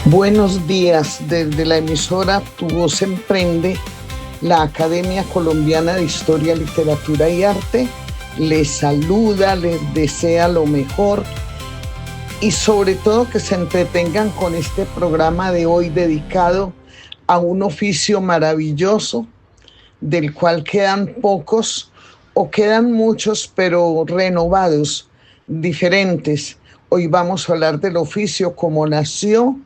Buenos días, desde la emisora Tu Voz Emprende, la Academia Colombiana de Historia, Literatura y Arte les saluda, les desea lo mejor y sobre todo que se entretengan con este programa de hoy dedicado a un oficio maravilloso del cual quedan pocos o quedan muchos pero renovados, diferentes. Hoy vamos a hablar del oficio, cómo nació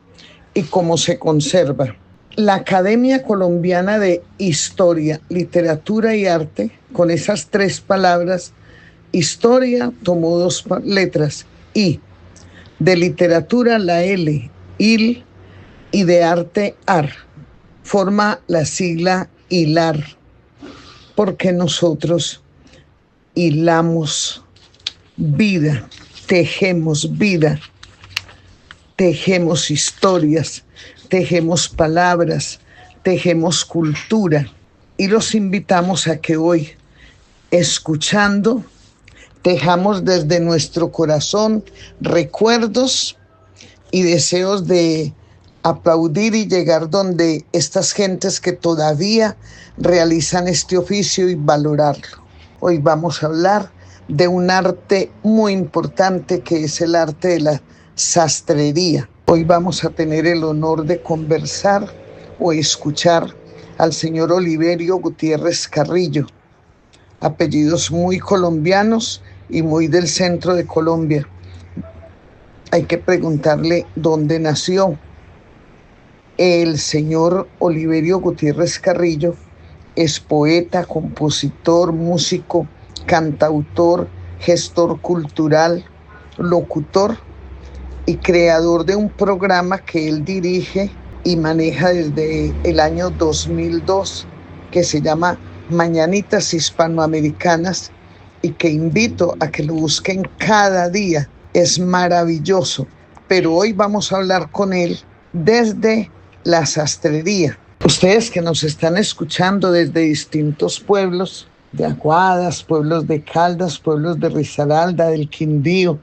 y cómo se conserva. La Academia Colombiana de Historia, Literatura y Arte, con esas tres palabras, historia tomó dos letras, I, de literatura la L, IL, y de arte AR, forma la sigla hilar, porque nosotros hilamos vida, tejemos historias, tejemos palabras, tejemos cultura. Y los invitamos a que hoy, escuchando, tejamos desde nuestro corazón recuerdos y deseos de aplaudir y llegar donde estas gentes que todavía realizan este oficio y valorarlo. Hoy vamos a hablar de un arte muy importante que es el arte de la sastrería. Hoy vamos a tener el honor de conversar o escuchar al señor Oliverio Gutiérrez Carrillo, apellidos muy colombianos y muy del centro de Colombia. Hay que preguntarle dónde nació. El señor Oliverio Gutiérrez Carrillo es poeta, compositor, músico, cantautor, gestor cultural, locutor y creador de un programa que él dirige y maneja desde el año 2002 que se llama Mañanitas Hispanoamericanas y que invito a que lo busquen cada día. Es maravilloso, pero hoy vamos a hablar con él desde la sastrería. Ustedes que nos están escuchando desde distintos pueblos de Aguadas, pueblos de Caldas, pueblos de Risaralda, del Quindío,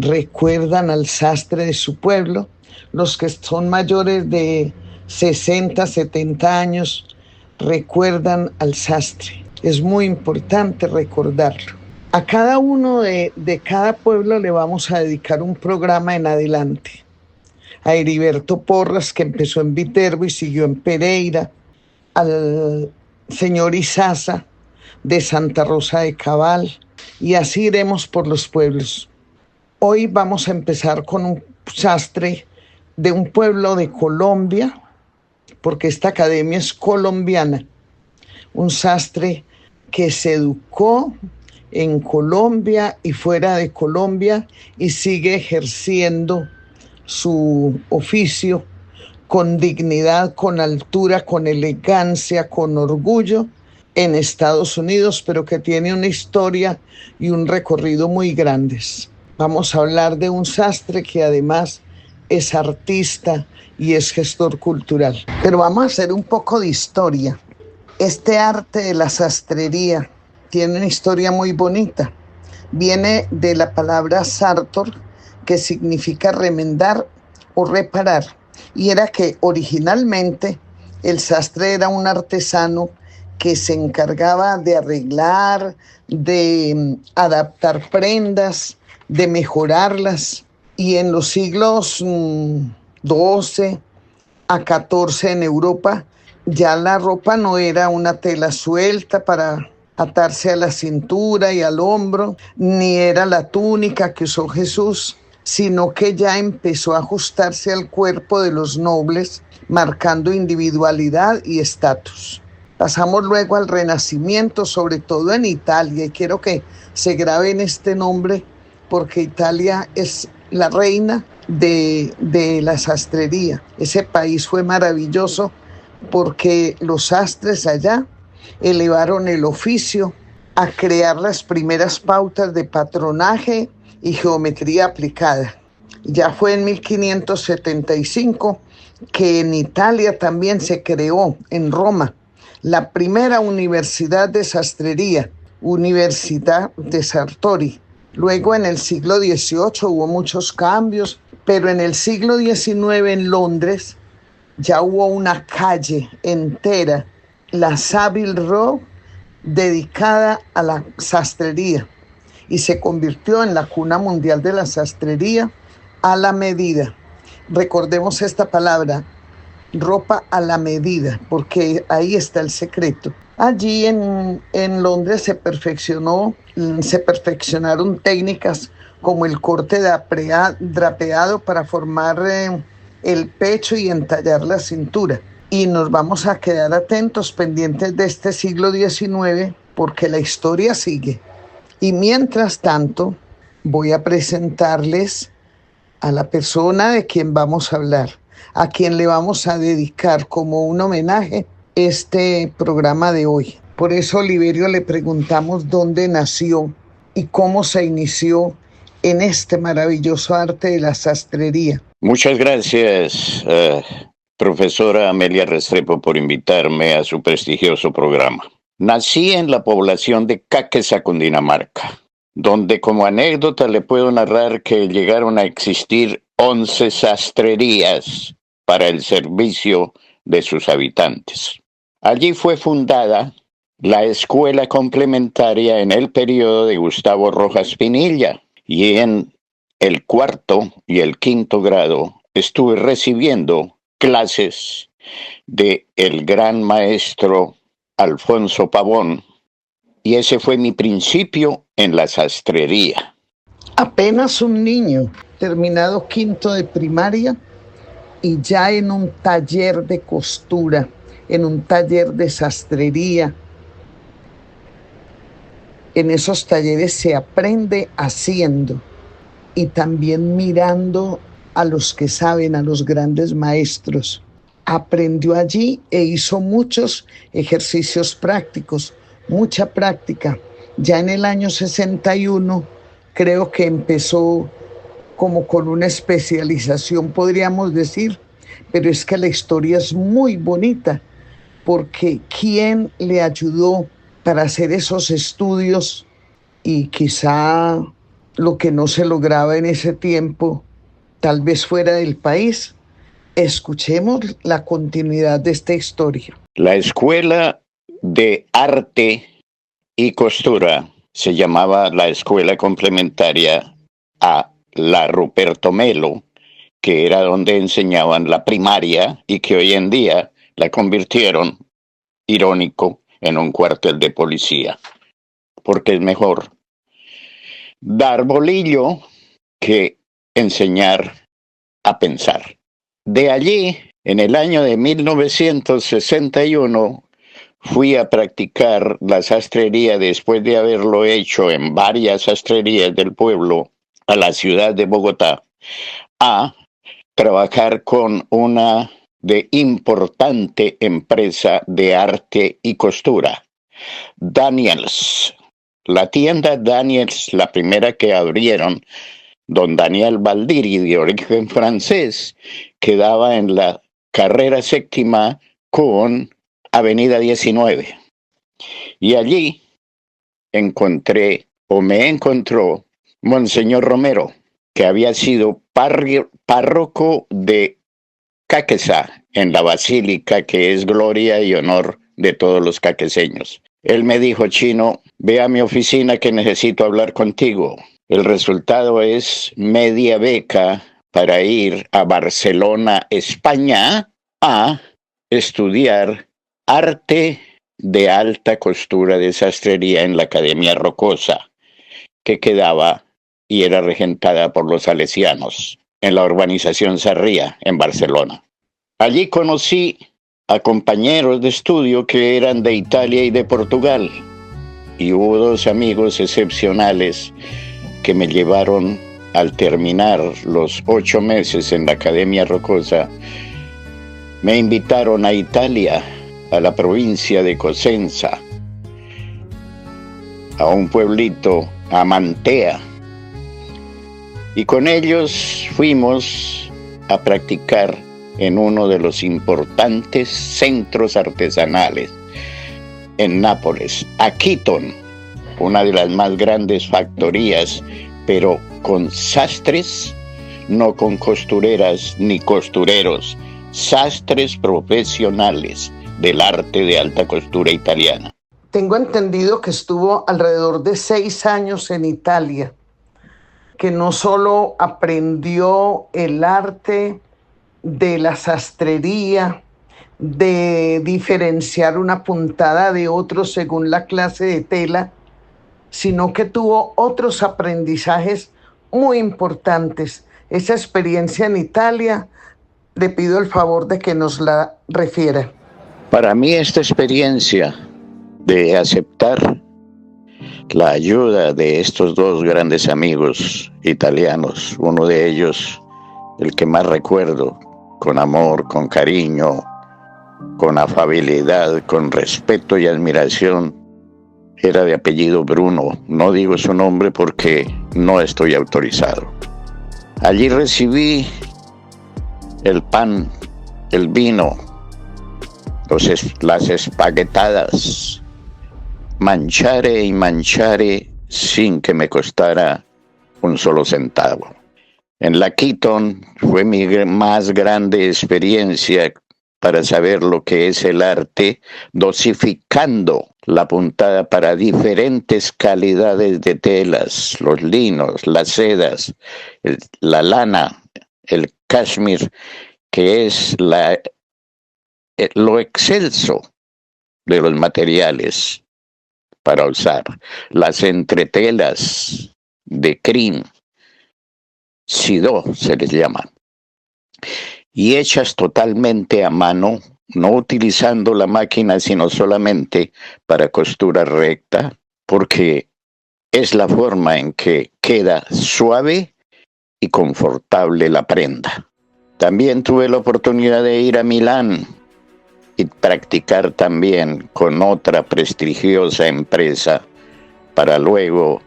recuerdan al sastre de su pueblo. Los que son mayores de 60, 70 años recuerdan al sastre. Es muy importante recordarlo. A cada uno de cada pueblo le vamos a dedicar un programa en adelante. A Heriberto Porras, que empezó en Viterbo y siguió en Pereira, al señor Izaza de Santa Rosa de Cabal, y así iremos por los pueblos. Hoy vamos a empezar con un sastre de un pueblo de Colombia, porque esta academia es colombiana, un sastre que se educó en Colombia y fuera de Colombia y sigue ejerciendo su oficio con dignidad, con altura, con elegancia, con orgullo en Estados Unidos, pero que tiene una historia y un recorrido muy grandes. Vamos a hablar de un sastre que además es artista y es gestor cultural. Pero vamos a hacer un poco de historia. Este arte de la sastrería tiene una historia muy bonita. Viene de la palabra sartor, que significa remendar o reparar. Y era que originalmente el sastre era un artesano que se encargaba de arreglar, de adaptar prendas, de mejorarlas. Y en los siglos XII a XIV en Europa, ya la ropa no era una tela suelta para atarse a la cintura y al hombro, ni era la túnica que usó Jesús, sino que ya empezó a ajustarse al cuerpo de los nobles, marcando individualidad y estatus. Pasamos luego al Renacimiento, sobre todo en Italia, y quiero que se graben este nombre porque Italia es la reina de la sastrería. Ese país fue maravilloso porque los sastres allá elevaron el oficio a crear las primeras pautas de patronaje y geometría aplicada. Ya fue en 1575 que en Italia también se creó, en Roma, la primera universidad de sastrería, Universidad de Sartori. Luego en el siglo XVIII hubo muchos cambios, Pero en el siglo XIX en Londres ya hubo una calle entera, la Savile Row, dedicada a la sastrería y se convirtió en la cuna mundial de la sastrería a la medida. Recordemos esta palabra, ropa a la medida, porque ahí está el secreto. Allí en Londres se perfeccionaron técnicas como el corte drapeado para formar el pecho y entallar la cintura. Y nos vamos a quedar atentos, pendientes de este siglo XIX, porque la historia sigue. Y mientras tanto, voy a presentarles a la persona de quien vamos a hablar, a quien le vamos a dedicar como un homenaje este programa de hoy. Por eso, Oliverio, le preguntamos dónde nació y cómo se inició en este maravilloso arte de la sastrería. Muchas gracias, profesora Amelia Restrepo, por invitarme a su prestigioso programa. Nací en la población de Caqueza, Cundinamarca, donde como anécdota le puedo narrar que llegaron a existir 11 sastrerías para el servicio de sus habitantes. Allí fue fundada la escuela complementaria en el periodo de Gustavo Rojas Pinilla, y en el 4º y el 5º grado estuve recibiendo clases de el gran maestro Alfonso Pavón, y ese fue mi principio en la sastrería. Apenas un niño, terminado 5º de primaria y ya en un taller de costura, en un taller de sastrería. En esos talleres se aprende haciendo y también mirando a los que saben, a los grandes maestros. Aprendió allí e hizo muchos ejercicios prácticos, mucha práctica. Ya en el año 61 creo que empezó como con una especialización, podríamos decir, pero es que la historia es muy bonita, porque ¿quién le ayudó para hacer esos estudios? Y quizá lo que no se lograba en ese tiempo, tal vez fuera del país. Escuchemos la continuidad de esta historia. La Escuela de Arte y Costura se llamaba la Escuela Complementaria a la Ruperto Melo, que era donde enseñaban la primaria y que hoy en día la convirtieron, irónico, en un cuartel de policía, porque es mejor dar bolillo que enseñar a pensar. De allí, en el año de 1961, fui a practicar la sastrería después de haberlo hecho en varias sastrerías del pueblo a la ciudad de Bogotá, a trabajar con una de importante empresa de arte y costura, Daniels. La tienda Daniels, la primera que abrieron, don Daniel Baldiri, de origen francés, quedaba en la carrera 7ª con Avenida 19. Y allí me encontró Monseñor Romero, que había sido párroco de Caqueza, en la basílica que es gloria y honor de todos los caqueseños. Él me dijo: Chino, ve a mi oficina que necesito hablar contigo. El resultado es media beca para ir a Barcelona, España, a estudiar arte de alta costura de sastrería en la Academia Rocosa, que quedaba y era regentada por los salesianos en la urbanización Sarría, en Barcelona. Allí conocí a compañeros de estudio que eran de Italia y de Portugal, y hubo 2 amigos excepcionales que me llevaron, al terminar los 8 meses en la Academia Rocosa, me invitaron a Italia, a la provincia de Cosenza, a un pueblito, a Mantea, y con ellos fuimos a practicar en uno de los importantes centros artesanales en Nápoles, Akiton, una de las más grandes factorías, pero con sastres no con costureras ni costureros, sastres profesionales del arte de alta costura italiana. Tengo entendido que estuvo alrededor de 6 años en Italia, que no solo aprendió el arte de la sastrería, de diferenciar una puntada de otro según la clase de tela, sino que tuvo otros aprendizajes muy importantes. Esa experiencia en Italia, le pido el favor de que nos la refiera. Para mí esta experiencia de aceptar la ayuda de estos dos grandes amigos italianos, uno de ellos, el que más recuerdo, con amor, con cariño, con afabilidad, con respeto y admiración, era de apellido Bruno. No digo su nombre porque no estoy autorizado. Allí recibí el pan, el vino, las espaguetadas, manchare y manchare sin que me costara un solo centavo. En la Keaton fue mi más grande experiencia para saber lo que es el arte, dosificando la puntada para diferentes calidades de telas, los linos, las sedas, la lana, el cashmere, que es lo excelso de los materiales para usar, las entretelas de crin, sidó se les llama, y hechas totalmente a mano, no utilizando la máquina, sino solamente para costura recta, porque es la forma en que queda suave y confortable la prenda. También tuve la oportunidad de ir a Milán y practicar también con otra prestigiosa empresa, para luego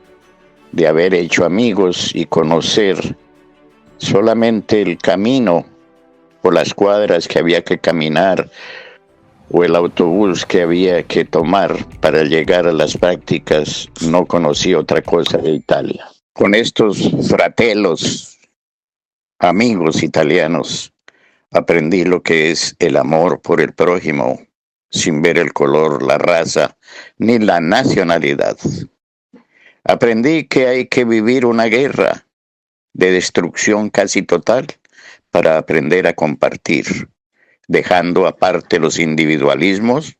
de haber hecho amigos y conocer solamente el camino o las cuadras que había que caminar o el autobús que había que tomar para llegar a las prácticas, no conocí otra cosa de Italia. Con estos fratellos, amigos italianos, aprendí lo que es el amor por el prójimo, sin ver el color, la raza, ni la nacionalidad. Aprendí que hay que vivir una guerra de destrucción casi total para aprender a compartir, dejando aparte los individualismos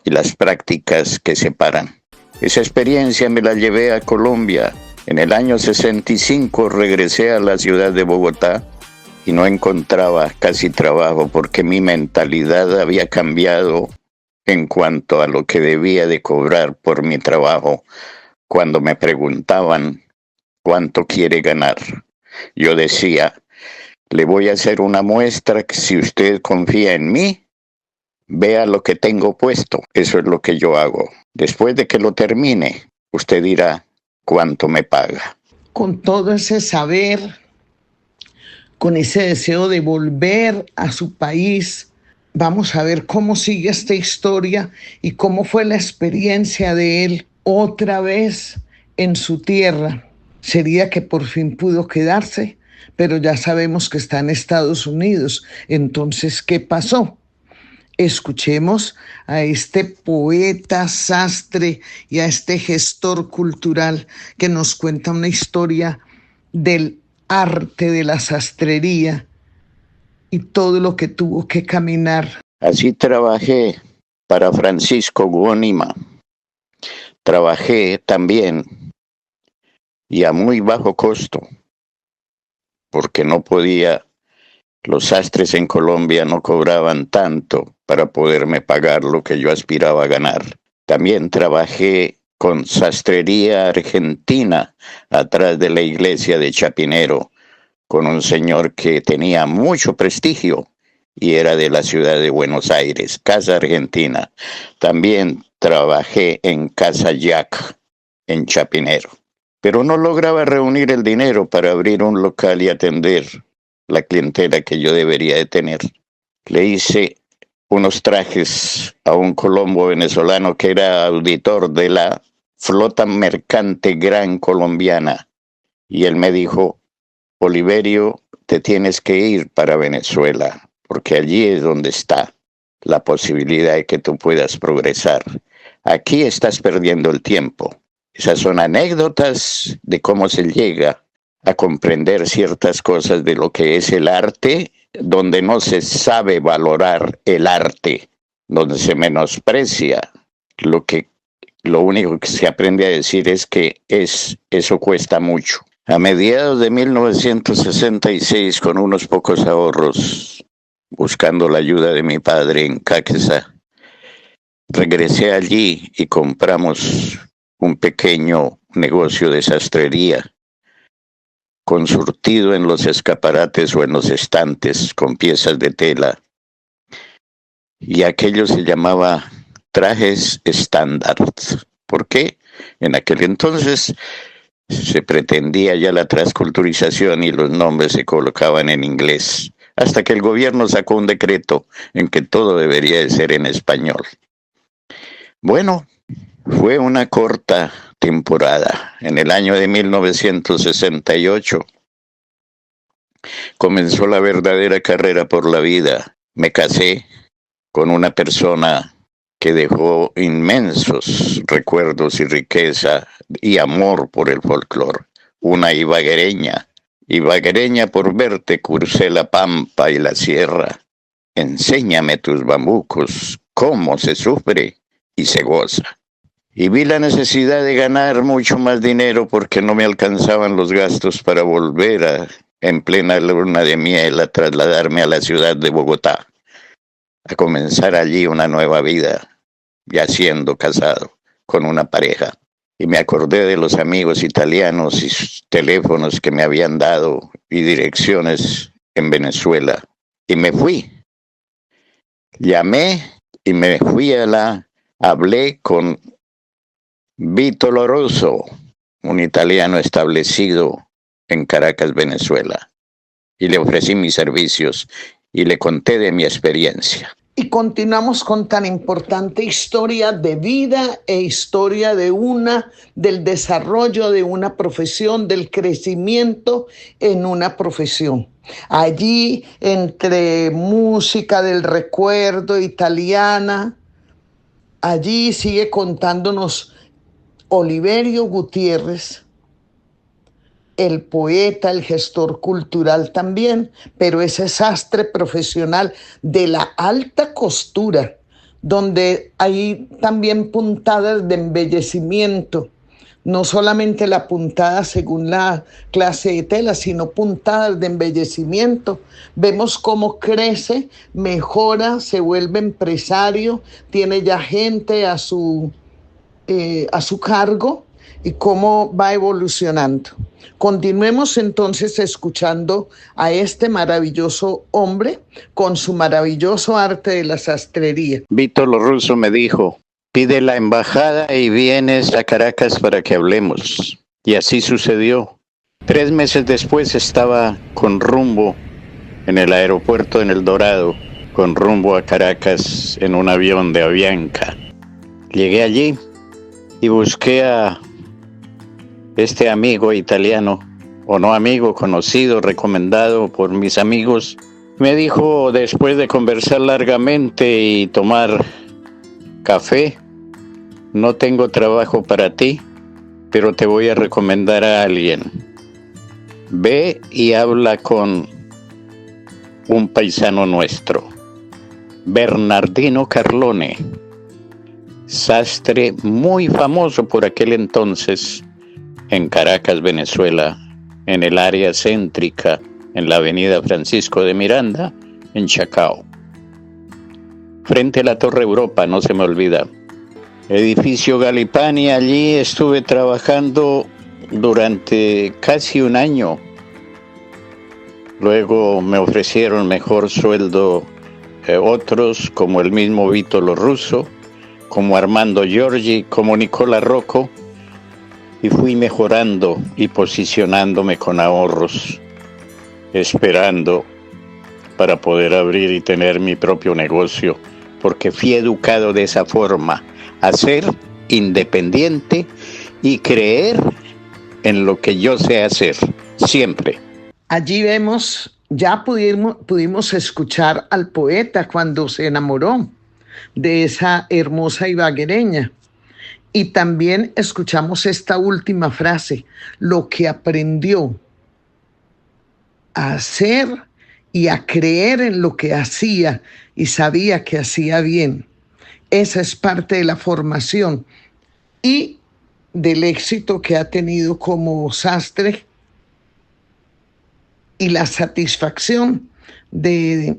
y las prácticas que separan. Esa experiencia me la llevé a Colombia. En el año 65 regresé a la ciudad de Bogotá y no encontraba casi trabajo porque mi mentalidad había cambiado en cuanto a lo que debía de cobrar por mi trabajo. Cuando me preguntaban cuánto quiere ganar, yo decía: le voy a hacer una muestra que si usted confía en mí, vea lo que tengo puesto. Eso es lo que yo hago. Después de que lo termine, usted dirá cuánto me paga. Con todo ese saber, con ese deseo de volver a su país, vamos a ver cómo sigue esta historia y cómo fue la experiencia de él otra vez en su tierra. Sería que por fin pudo quedarse, pero ya sabemos que está en Estados Unidos. Entonces, ¿qué pasó? Escuchemos a este poeta, sastre y a este gestor cultural que nos cuenta una historia del arte de la sastrería y todo lo que tuvo que caminar. Así trabajé para Francisco Guonima. Trabajé también y a muy bajo costo, porque no podía, los sastres en Colombia no cobraban tanto para poderme pagar lo que yo aspiraba a ganar. También trabajé con sastrería argentina atrás de la iglesia de Chapinero, con un señor que tenía mucho prestigio y era de la ciudad de Buenos Aires, Casa Argentina. También trabajé en Casa Jack, en Chapinero. Pero no lograba reunir el dinero para abrir un local y atender la clientela que yo debería de tener. Le hice unos trajes a un colombo venezolano que era auditor de la flota mercante gran colombiana. Y él me dijo: Oliverio, te tienes que ir para Venezuela, porque allí es donde está la posibilidad de que tú puedas progresar. Aquí estás perdiendo el tiempo. Esas son anécdotas de cómo se llega a comprender ciertas cosas de lo que es el arte, donde no se sabe valorar el arte, donde se menosprecia lo único que se aprende a decir es que eso cuesta mucho. A mediados de 1966, con unos pocos ahorros, buscando la ayuda de mi padre en Caquesa, regresé allí y compramos un pequeño negocio de sastrería, con surtido en los escaparates o en los estantes con piezas de tela. Y aquello se llamaba trajes estándar. ¿Por qué? En aquel entonces se pretendía ya la transculturización y los nombres se colocaban en inglés, hasta que el gobierno sacó un decreto en que todo debería de ser en español. Bueno, fue una corta temporada. En el año de 1968 comenzó la verdadera carrera por la vida. Me casé con una persona que dejó inmensos recuerdos y riqueza y amor por el folclore. Una ibaguereña por verte crucé la pampa y la sierra. Enséñame tus bambucos, cómo se sufre y se goza. Y vi la necesidad de ganar mucho más dinero porque no me alcanzaban los gastos para volver en plena luna de miel a trasladarme a la ciudad de Bogotá, a comenzar allí una nueva vida, ya siendo casado con una pareja. Y me acordé de los amigos italianos y teléfonos que me habían dado y direcciones en Venezuela. Y me fui. Llamé y me fui hablé con Vito Lorusso, un italiano establecido en Caracas, Venezuela. Y le ofrecí mis servicios y le conté de mi experiencia. Y continuamos con tan importante historia de vida e historia del desarrollo de una profesión, del crecimiento en una profesión. Allí, entre música del recuerdo italiana, allí sigue contándonos Oliverio Gutiérrez, el poeta, el gestor cultural también, pero ese sastre profesional de la alta costura, donde hay también puntadas de embellecimiento, no solamente la puntada según la clase de tela, sino puntadas de embellecimiento. Vemos cómo crece, mejora, se vuelve empresario, tiene ya gente a su cargo y cómo va evolucionando. Continuemos entonces escuchando a este maravilloso hombre con su maravilloso arte de la sastrería. Vito Lorusso me dijo, pide la embajada y vienes a Caracas para que hablemos. Y así sucedió. 3 meses después estaba con rumbo en el aeropuerto en El Dorado, con rumbo a Caracas en un avión de Avianca. Llegué allí y busqué a este amigo italiano, o no amigo, conocido, recomendado por mis amigos. Me dijo, después de conversar largamente y tomar café, no tengo trabajo para ti, pero te voy a recomendar a alguien. Ve y habla con un paisano nuestro, Bernardino Carlone, sastre muy famoso por aquel entonces en Caracas, Venezuela, en el área céntrica, en la avenida Francisco de Miranda, en Chacao. Frente a la Torre Europa, no se me olvida. Edificio Galipani, allí estuve trabajando durante casi un año. Luego me ofrecieron mejor sueldo otros, como el mismo Vito Lorusso, como Armando Giorgi, como Nicola Rocco, y fui mejorando y posicionándome con ahorros, esperando para poder abrir y tener mi propio negocio, porque fui educado de esa forma, a ser independiente y creer en lo que yo sé hacer, siempre. Allí vemos, ya pudimos escuchar al poeta cuando se enamoró de esa hermosa ibaguereña. Y también escuchamos esta última frase, lo que aprendió a hacer y a creer en lo que hacía y sabía que hacía bien. Esa es parte de la formación y del éxito que ha tenido como sastre y la satisfacción de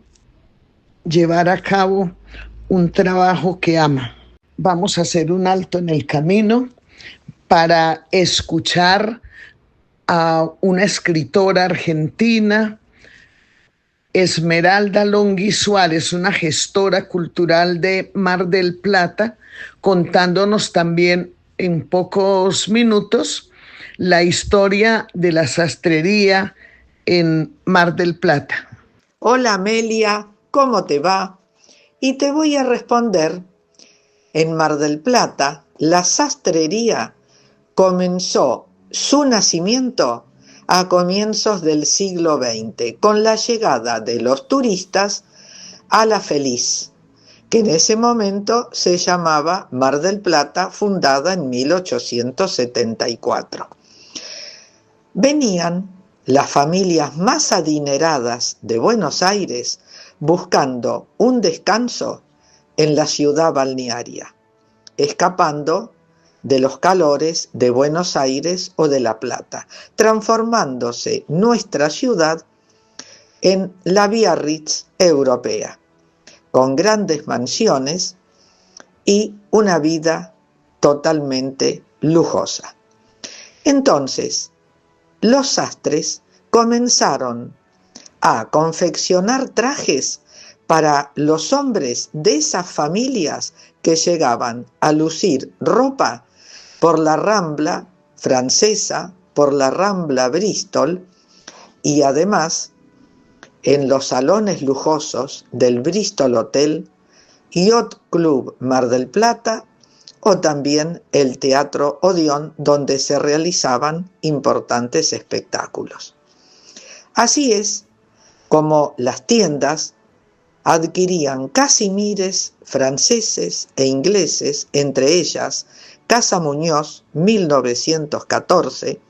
llevar a cabo un trabajo que ama. Vamos a hacer un alto en el camino para escuchar a una escritora argentina, Esmeralda Longhi Suárez, una gestora cultural de Mar del Plata, contándonos también en pocos minutos la historia de la sastrería en Mar del Plata. Hola Amelia, ¿cómo te va? Y te voy a responder. En Mar del Plata, la sastrería comenzó su nacimiento a comienzos del siglo XX, con la llegada de los turistas a La Feliz, que en ese momento se llamaba Mar del Plata, fundada en 1874. Venían las familias más adineradas de Buenos Aires buscando un descanso en la ciudad balnearia, escapando de los calores de Buenos Aires o de La Plata, transformándose nuestra ciudad en la Biarritz europea, con grandes mansiones y una vida totalmente lujosa. Entonces, los sastres comenzaron a confeccionar trajes para los hombres de esas familias que llegaban a lucir ropa por la Rambla francesa, por la Rambla Bristol y además en los salones lujosos del Bristol Hotel, Yacht Club Mar del Plata o también el Teatro Odeón, donde se realizaban importantes espectáculos. Así es como las tiendas adquirían casimires franceses e ingleses, entre ellas Casa Muñoz, 1914,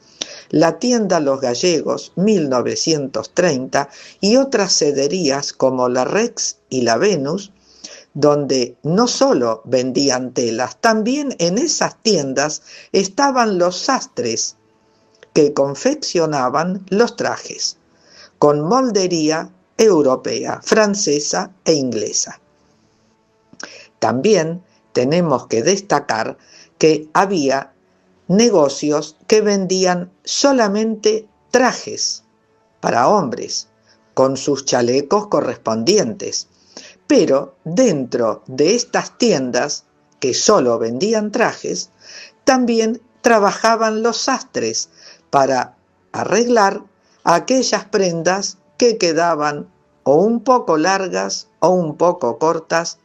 la tienda Los Gallegos, 1930, y otras sederías como la Rex y la Venus, donde no solo vendían telas, también en esas tiendas estaban los sastres que confeccionaban los trajes, con moldería europea, francesa e inglesa. También tenemos que destacar que había negocios que vendían solamente trajes para hombres, con sus chalecos correspondientes. Pero dentro de estas tiendas, que solo vendían trajes, también trabajaban los sastres para arreglar aquellas prendas que quedaban o un poco largas o un poco cortas,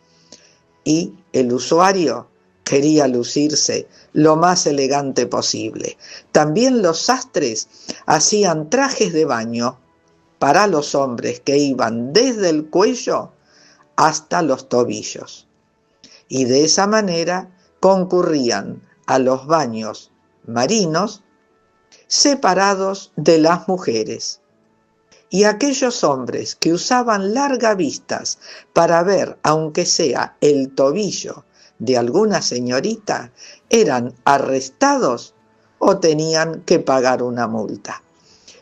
y el usuario quería lucirse lo más elegante posible. También los sastres hacían trajes de baño para los hombres que iban desde el cuello hasta los tobillos, y de esa manera concurrían a los baños marinos separados de las mujeres. Y aquellos hombres que usaban largavistas para ver, aunque sea el tobillo de alguna señorita, eran arrestados o tenían que pagar una multa.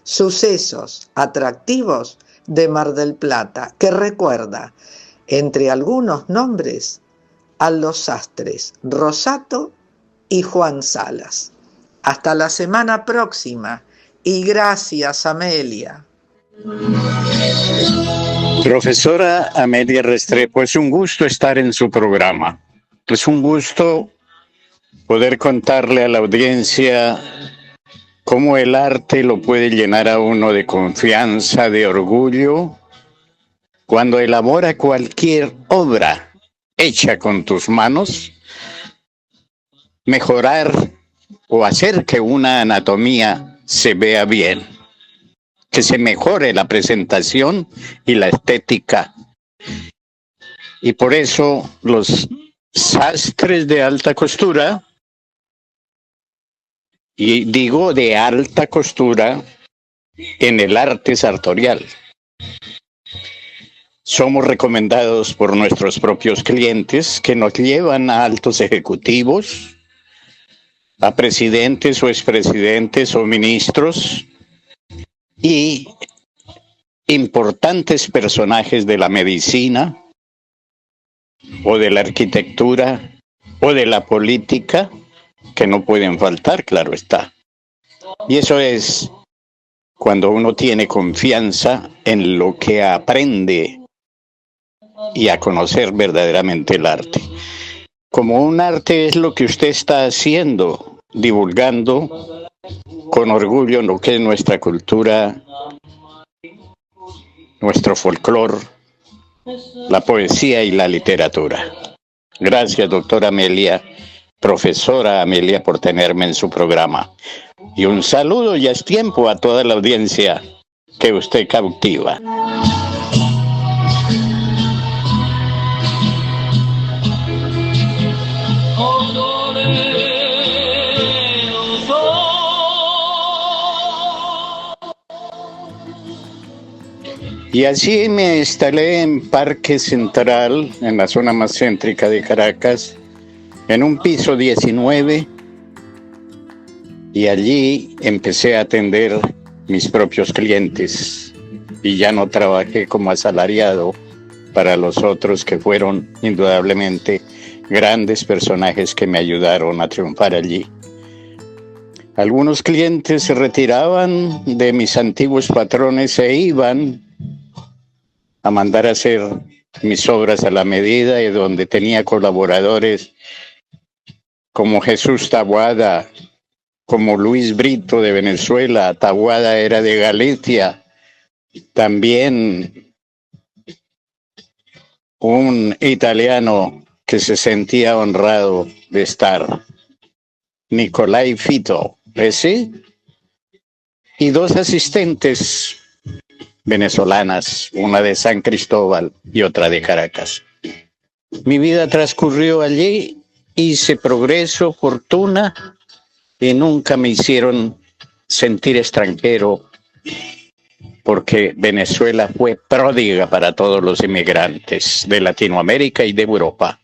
Sucesos atractivos de Mar del Plata, que recuerda, entre algunos nombres, a los sastres Rosato y Juan Salas. Hasta la semana próxima y gracias, Amelia. Profesora Amelia Restrepo, es un gusto estar en su programa. Es un gusto poder contarle a la audiencia cómo el arte lo puede llenar a uno de confianza, de orgullo, cuando elabora cualquier obra hecha con tus manos, mejorar o hacer que una anatomía se vea bien. que se mejore la presentación y la estética. Y por eso los sastres de alta costura, y digo de alta costura en el arte sartorial, somos recomendados por nuestros propios clientes que nos llevan a altos ejecutivos, a presidentes o expresidentes o ministros y importantes personajes de la medicina o de la arquitectura o de la política, que no pueden faltar, claro está. Y eso es cuando uno tiene confianza en lo que aprende y a conocer verdaderamente el arte. Como un arte es lo que usted está haciendo, divulgando con orgullo lo que es nuestra cultura, nuestro folclore, la poesía y la literatura. Gracias, doctora Amelia, profesora Amelia, por tenerme en su programa. Y un saludo, ya es tiempo, a toda la audiencia que usted cautiva. Y así me instalé en Parque Central, en la zona más céntrica de Caracas, en un piso 19, y allí empecé a atender mis propios clientes y ya no trabajé como asalariado para los otros, que fueron indudablemente grandes personajes que me ayudaron a triunfar allí. Algunos clientes se retiraban de mis antiguos patrones e iban a mandar a hacer mis obras a la medida, y donde tenía colaboradores como Jesús Taboada, como Luis Brito de Venezuela. Taboada era de Galicia. También un italiano que se sentía honrado de estar, Nicolai Fito, ¿sí? Y dos asistentes venezolanas, una de San Cristóbal y otra de Caracas. Mi vida transcurrió allí, hice progreso, fortuna, y nunca me hicieron sentir extranjero, porque Venezuela fue pródiga para todos los inmigrantes de Latinoamérica y de Europa.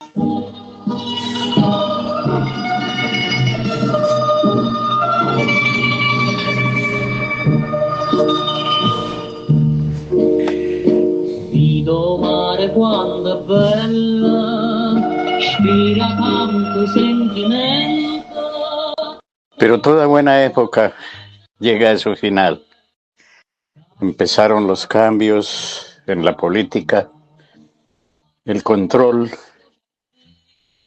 Mare quando è bella, ispira tanto sentimento. Pero toda buena época llega a su final. Empezaron los cambios en la política, el control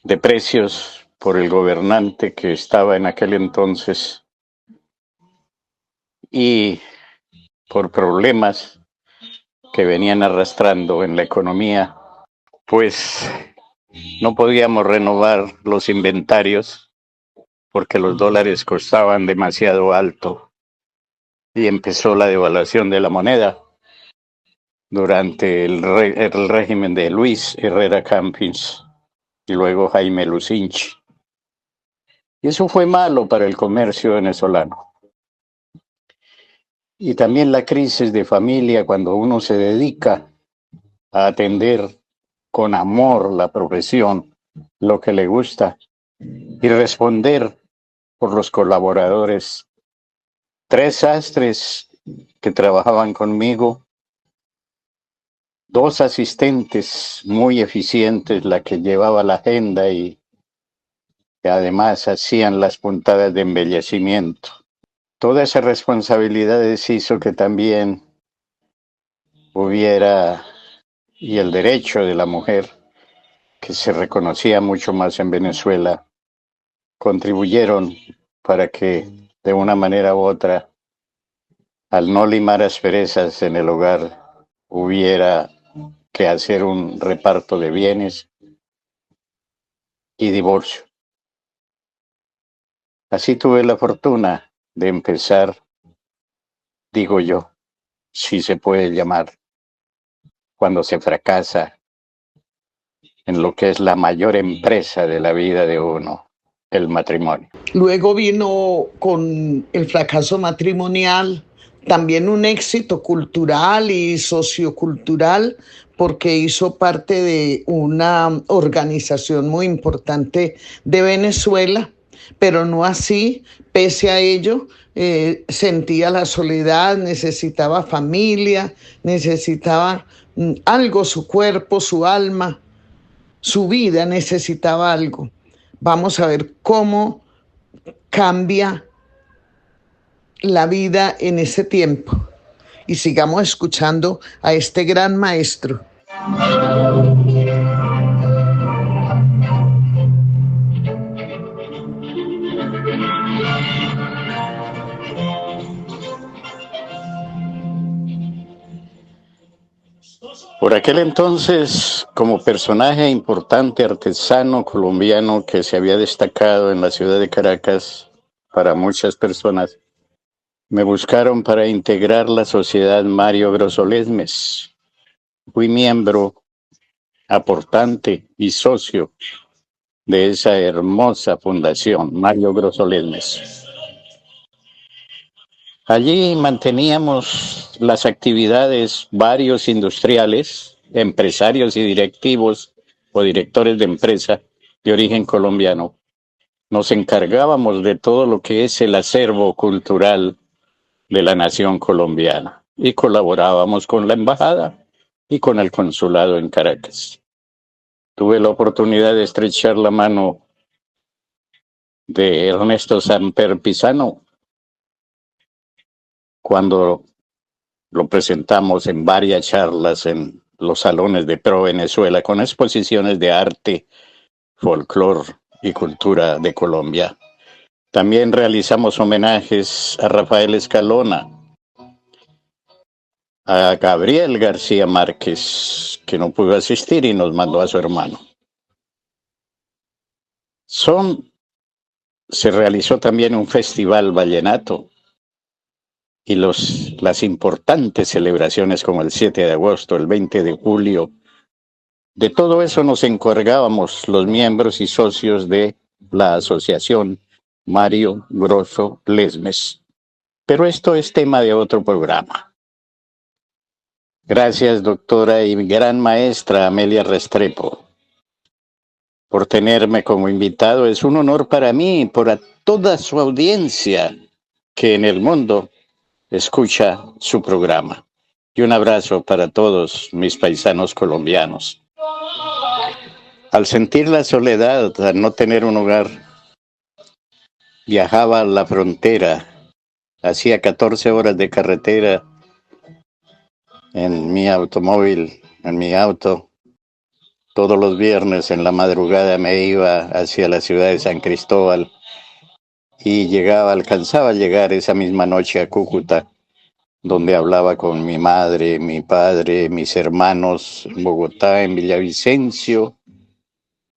de precios por el gobernante que estaba en aquel entonces, y por problemas que venían arrastrando en la economía, pues no podíamos renovar los inventarios porque los dólares costaban demasiado alto, y empezó la devaluación de la moneda durante el régimen de Luis Herrera Campins y luego Jaime Lucinchi. Y eso fue malo para el comercio venezolano. Y también la crisis de familia, cuando uno se dedica a atender con amor la profesión, lo que le gusta, y responder por los colaboradores. 3 sastres que trabajaban conmigo, 2 asistentes muy eficientes, la que llevaba la agenda y que además hacían las puntadas de embellecimiento. Todas esas responsabilidades hizo que también hubiera, y el derecho de la mujer, que se reconocía mucho más en Venezuela, contribuyeron para que de una manera u otra, al no limar asperezas en el hogar, hubiera que hacer un reparto de bienes y divorcio. Así tuve la fortuna de empezar, digo yo, si se puede llamar, cuando se fracasa en lo que es la mayor empresa de la vida de uno, el matrimonio. Luego vino con el fracaso matrimonial también un éxito cultural y sociocultural porque hizo parte de una organización muy importante de Venezuela, pero no así, pese a ello, sentía la soledad, necesitaba familia, necesitaba algo, su cuerpo, su alma, su vida necesitaba algo. Vamos a ver cómo cambia la vida en ese tiempo. Y sigamos escuchando a este gran maestro. Por aquel entonces, como personaje importante, artesano colombiano que se había destacado en la ciudad de Caracas para muchas personas, me buscaron para integrar la sociedad Mario Grosso Lesmes. Fui miembro aportante y socio de esa hermosa fundación, Mario Grosso Lesmes. Allí manteníamos las actividades varios industriales, empresarios y directivos o directores de empresa de origen colombiano. Nos encargábamos de todo lo que es el acervo cultural de la nación colombiana y colaborábamos con la embajada y con el consulado en Caracas. Tuve la oportunidad de estrechar la mano de Ernesto Samper Pisano cuando lo presentamos en varias charlas en los salones de Pro Venezuela con exposiciones de arte, folclore y cultura de Colombia. También realizamos homenajes a Rafael Escalona, a Gabriel García Márquez, que no pudo asistir y nos mandó a su hermano. Se realizó también un festival vallenato y las importantes celebraciones como el 7 de agosto, el 20 de julio. De todo eso nos encargábamos los miembros y socios de la asociación Mario Grosso Lesmes. Pero esto es tema de otro programa. Gracias, doctora y gran maestra Amelia Restrepo, por tenerme como invitado. Es un honor para mí y por toda su audiencia que en el mundo escucha su programa. Y un abrazo para todos mis paisanos colombianos. Al sentir la soledad, al no tener un hogar, viajaba a la frontera. Hacía 14 horas de carretera en mi automóvil, en mi auto. Todos los viernes en la madrugada me iba hacia la ciudad de San Cristóbal y alcanzaba a llegar esa misma noche a Cúcuta, donde hablaba con mi madre, mi padre, mis hermanos en Bogotá, en Villavicencio,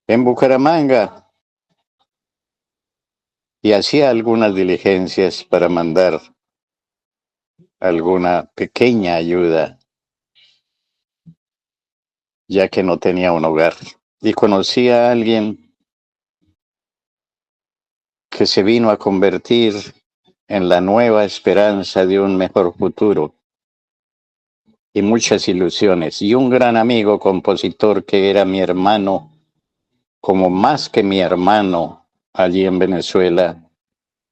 en Bucaramanga, y hacía algunas diligencias para mandar alguna pequeña ayuda, ya que no tenía un hogar. Y conocí a alguien que se vino a convertir en la nueva esperanza de un mejor futuro y muchas ilusiones. Y un gran amigo compositor que era mi hermano, como más que mi hermano, allí en Venezuela,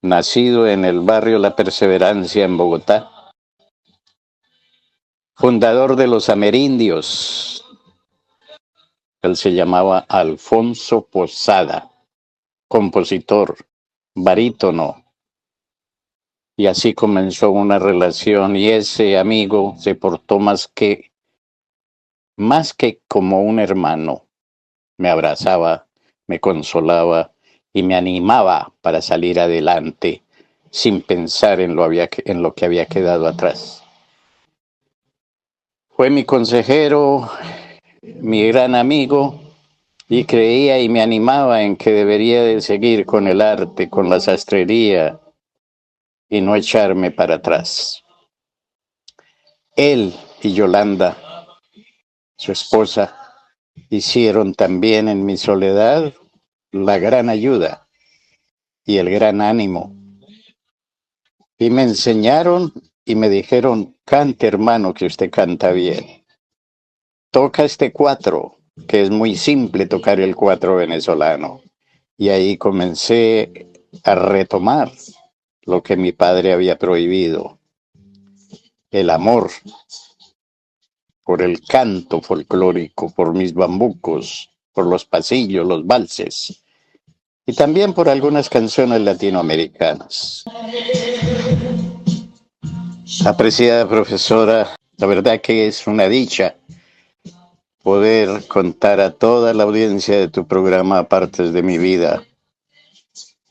nacido en el barrio La Perseverancia en Bogotá, fundador de los Amerindios. Él se llamaba Alfonso Posada, compositor, barítono. Y así comenzó una relación y ese amigo se portó más que como un hermano. Me abrazaba, me consolaba y me animaba para salir adelante sin pensar en lo que había quedado atrás. Fue mi consejero, mi gran amigo, y creía y me animaba en que debería de seguir con el arte, con la sastrería y no echarme para atrás. Él y Yolanda, su esposa, hicieron también en mi soledad la gran ayuda y el gran ánimo. Y me enseñaron y me dijeron: cante, hermano, que usted canta bien. Toca este cuatro, que es muy simple tocar el cuatro venezolano. Y ahí comencé a retomar lo que mi padre había prohibido: el amor por el canto folclórico, por mis bambucos, por los pasillos, los valses, y también por algunas canciones latinoamericanas. Apreciada profesora, la verdad que es una dicha poder contar a toda la audiencia de tu programa partes de mi vida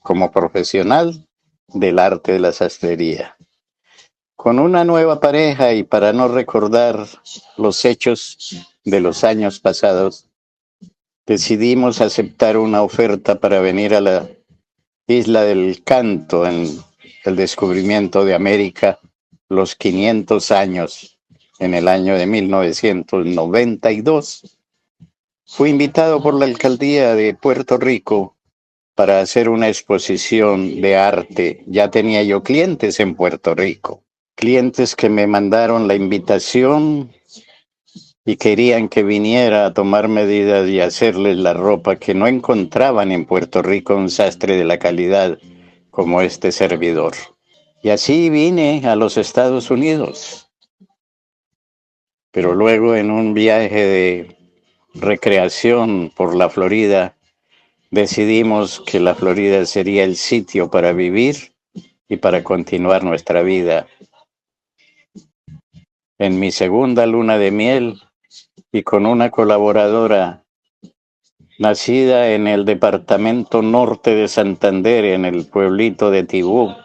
como profesional del arte de la sastrería. Con una nueva pareja, y para no recordar los hechos de los años pasados, decidimos aceptar una oferta para venir a la Isla del Canto en el descubrimiento de América, los 500 años, en el año de 1992. Fui invitado por la alcaldía de Puerto Rico para hacer una exposición de arte. Ya tenía yo clientes en Puerto Rico, clientes que me mandaron la invitación y querían que viniera a tomar medidas y hacerles la ropa que no encontraban en Puerto Rico un sastre de la calidad como este servidor. Y así vine a los Estados Unidos. Pero luego, en un viaje de recreación por la Florida, decidimos que la Florida sería el sitio para vivir y para continuar nuestra vida. En mi segunda luna de miel, y con una colaboradora nacida en el departamento norte de Santander, en el pueblito de Tibú,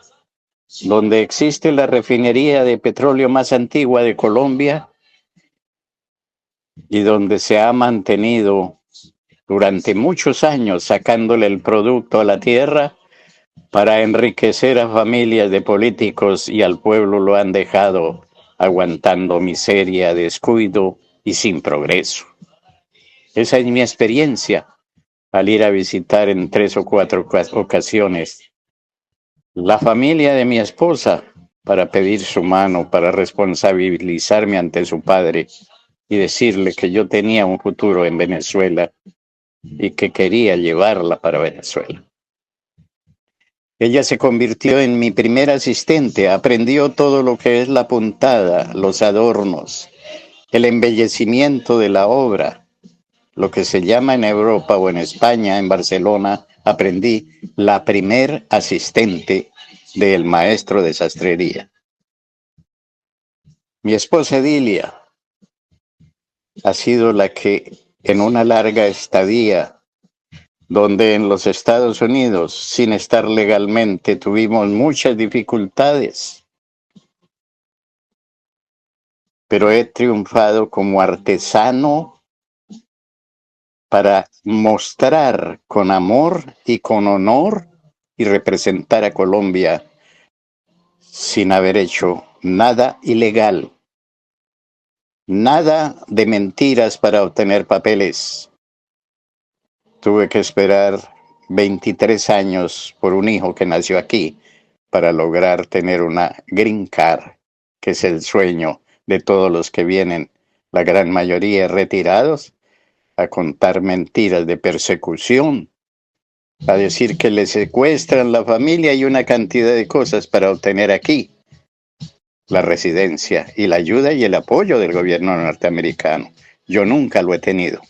donde existe la refinería de petróleo más antigua de Colombia y donde se ha mantenido durante muchos años sacándole el producto a la tierra para enriquecer a familias de políticos, y al pueblo lo han dejado aguantando miseria, descuido y sin progreso. Esa es mi experiencia al ir a visitar en 3 o 4 ocasiones la familia de mi esposa para pedir su mano, para responsabilizarme ante su padre y decirle que yo tenía un futuro en Venezuela y que quería llevarla para Venezuela. Ella se convirtió en mi primer asistente, aprendió todo lo que es la puntada, los adornos, el embellecimiento de la obra, lo que se llama en Europa o en España, en Barcelona, aprendí la primer asistente del maestro de sastrería. Mi esposa Edilia ha sido la que, en una larga estadía, donde en los Estados Unidos, sin estar legalmente, tuvimos muchas dificultades, pero he triunfado como artesano para mostrar con amor y con honor y representar a Colombia sin haber hecho nada ilegal, nada de mentiras para obtener papeles. Tuve que esperar 23 años por un hijo que nació aquí para lograr tener una green card, que es el sueño de todos los que vienen, la gran mayoría retirados, a contar mentiras de persecución, a decir que le secuestran la familia y una cantidad de cosas para obtener aquí la residencia y la ayuda y el apoyo del gobierno norteamericano. Yo nunca lo he tenido.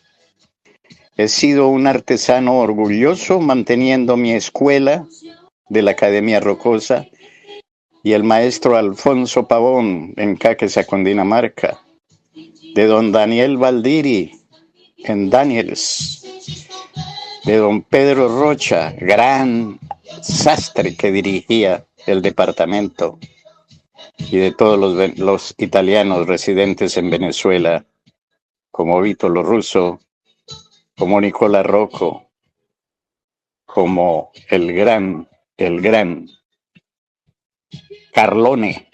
He sido un artesano orgulloso manteniendo mi escuela de la Academia Rocosa y el maestro Alfonso Pavón en Caquesa, Cundinamarca, de don Daniel Valdiri en Daniels, de don Pedro Rocha, gran sastre que dirigía el departamento, y de todos los italianos residentes en Venezuela, como Vito Lo Russo, como Nicola Rocco, como el gran Carlone.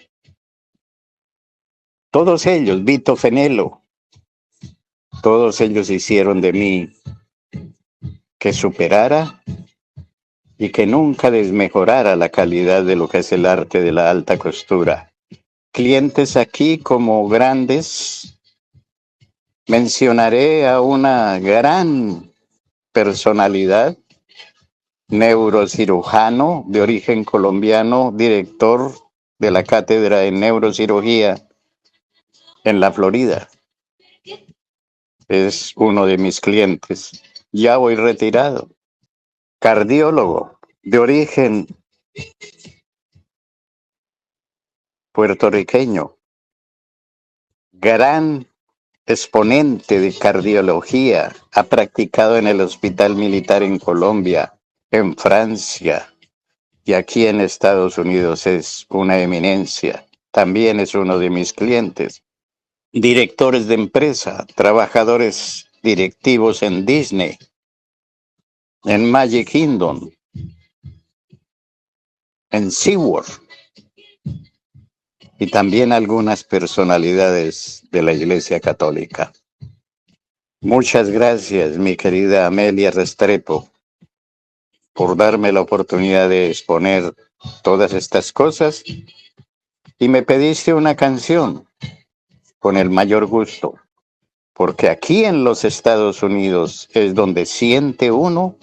Todos ellos, Vito Fenelo, todos ellos hicieron de mí que superara y que nunca desmejorara la calidad de lo que es el arte de la alta costura. Clientes aquí como grandes, mencionaré a una gran personalidad, neurocirujano de origen colombiano, director de la cátedra de neurocirugía en la Florida. Es uno de mis clientes. Ya voy retirado. Cardiólogo de origen puertorriqueño. Gran exponente de cardiología. Ha practicado en el Hospital Militar en Colombia, en Francia y aquí en Estados Unidos. Es una eminencia. También es uno de mis clientes. Directores de empresa, trabajadores directivos en Disney, en Magic Kingdom, en SeaWorld, y también algunas personalidades de la Iglesia Católica. Muchas gracias, mi querida Amelia Restrepo, por darme la oportunidad de exponer todas estas cosas, y me pediste una canción con el mayor gusto, porque aquí en los Estados Unidos es donde siente uno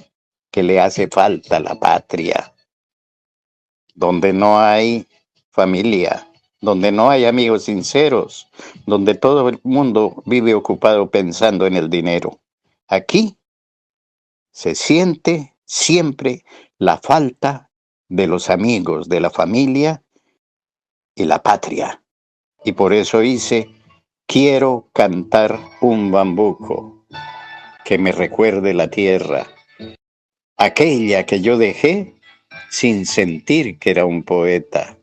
que le hace falta la patria, donde no hay familia, donde no hay amigos sinceros, donde todo el mundo vive ocupado pensando en el dinero. Aquí se siente siempre la falta de los amigos, de la familia y la patria. Y por eso hice Quiero cantar un bambuco que me recuerde la tierra, aquella que yo dejé sin sentir que era un poeta,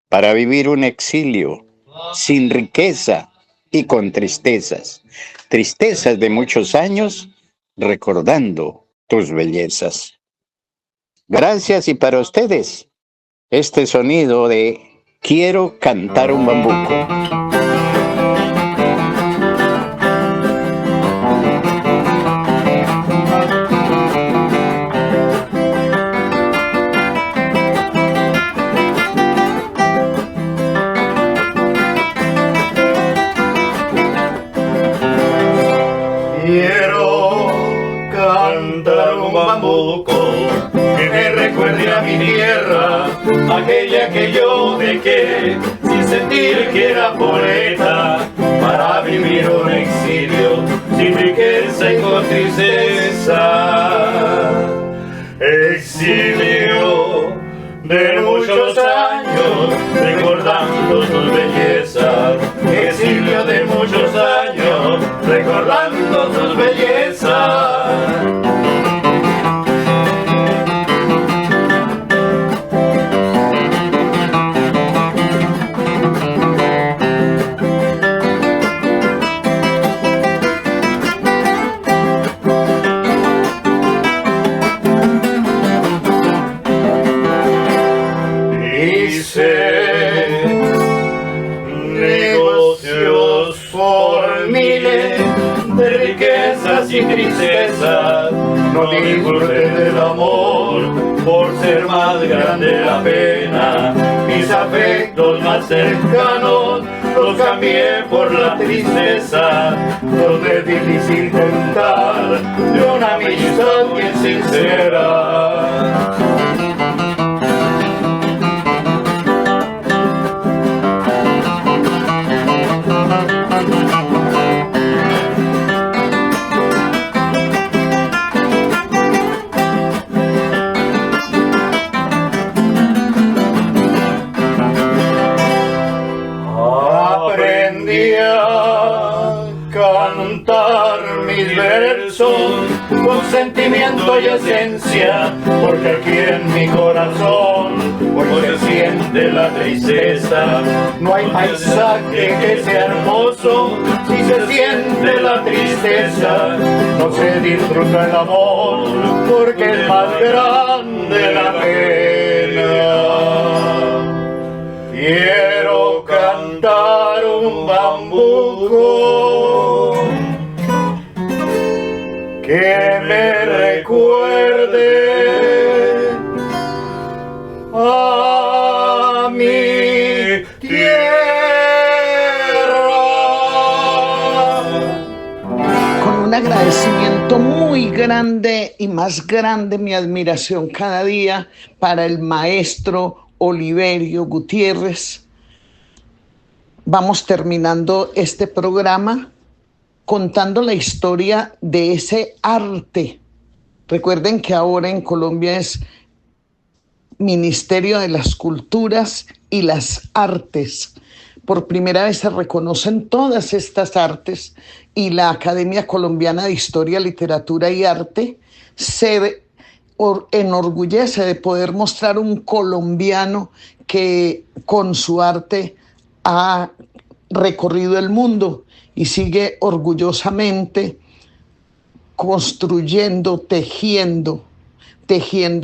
para vivir un exilio sin riqueza y con tristezas, tristezas de muchos años recordando tus bellezas. Gracias, y para ustedes este sonido de Quiero cantar un bambuco. Quiero cantar un bambuco que me recuerde a mi tierra, aquella que yo dejé sin sentir que era poeta, para vivir un exilio sin riqueza y con tristeza. Exilio de muchos años recordando sus bellezas, exilio de muchos años recordando sus bellezas. Negocios por miles de riquezas y tristezas, no disfruté del amor por ser más grande la pena. Mis afectos más cercanos los cambié por la tristeza, donde es difícil contar de una amistad bien sincera. Aprendí a cantar mis versos con sentimiento y esencia, porque aquí en mi corazón hoy se siente la tristeza. No hay paisaje que sea hermoso si se siente la tristeza. No se disfruta el amor porque es más grande la pena. Quiero cantar un un bambuco que me recuerde a mi tierra. Con un agradecimiento muy grande y más grande, mi admiración cada día para el maestro Oliverio Gutiérrez. Vamos terminando este programa contando la historia de ese arte. Recuerden que ahora en Colombia es Ministerio de las Culturas y las Artes. Por primera vez se reconocen todas estas artes y la Academia Colombiana de Historia, Literatura y Arte se enorgullece de poder mostrar un colombiano que con su arte ha recorrido el mundo y sigue orgullosamente construyendo, tejiendo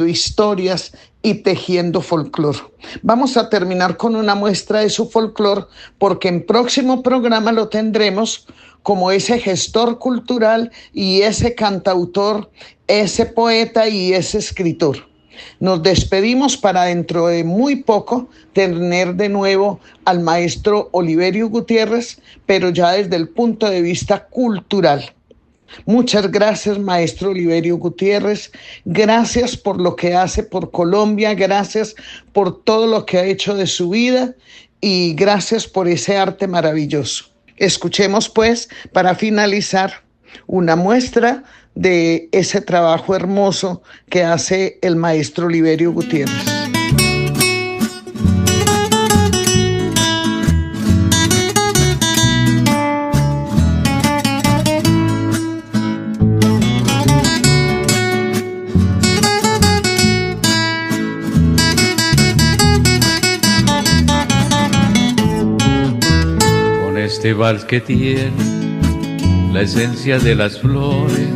historias y tejiendo folclore. Vamos a terminar con una muestra de su folclore porque en próximo programa lo tendremos como ese gestor cultural y ese cantautor, ese poeta y ese escritor. Nos despedimos para dentro de muy poco tener de nuevo al maestro Oliverio Gutiérrez, pero ya desde el punto de vista cultural. Muchas gracias, maestro Oliverio Gutiérrez. Gracias por lo que hace por Colombia, gracias por todo lo que ha hecho de su vida y gracias por ese arte maravilloso. Escuchemos pues, para finalizar, una muestra de ese trabajo hermoso que hace el maestro Oliverio Gutiérrez. Con este vals que tiene la esencia de las flores,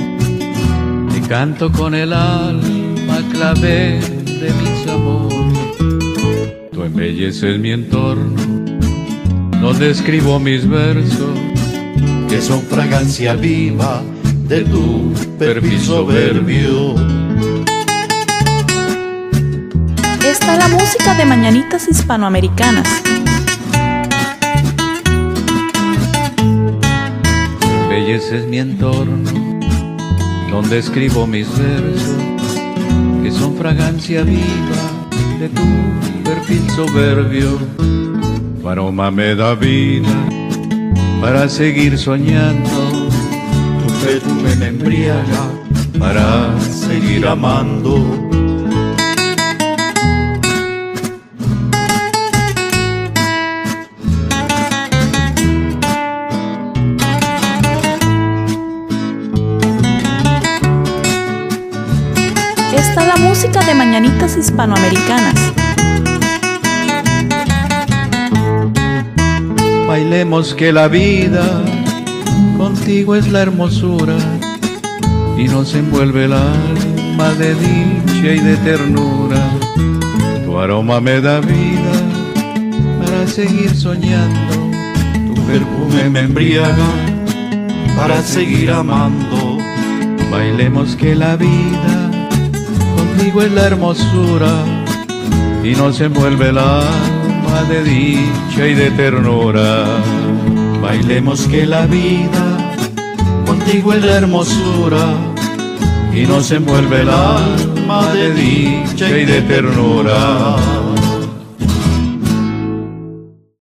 te canto con el alma clave de mis amores. Tú embelleces mi entorno, donde escribo mis versos, Que son fragancia viva de tu perfil soberbio. Está la música de Mañanitas Hispanoamericanas. embelleces mi entorno, donde escribo mis versos, que son fragancia viva de tu perfil soberbio. Tu aroma me da vida para seguir soñando, Tu perfume me embriaga para seguir amando. Está la música de Mañanitas Hispanoamericanas. Bailemos que la vida contigo es la hermosura y nos envuelve el alma de dicha y de ternura. Tu aroma me da vida para seguir soñando, Tu perfume me embriaga para seguir amando. bailemos que la vida contigo es la hermosura y nos envuelve el alma de dicha y de ternura. Bailemos que la vida contigo es la hermosura y nos envuelve el alma de dicha y de ternura.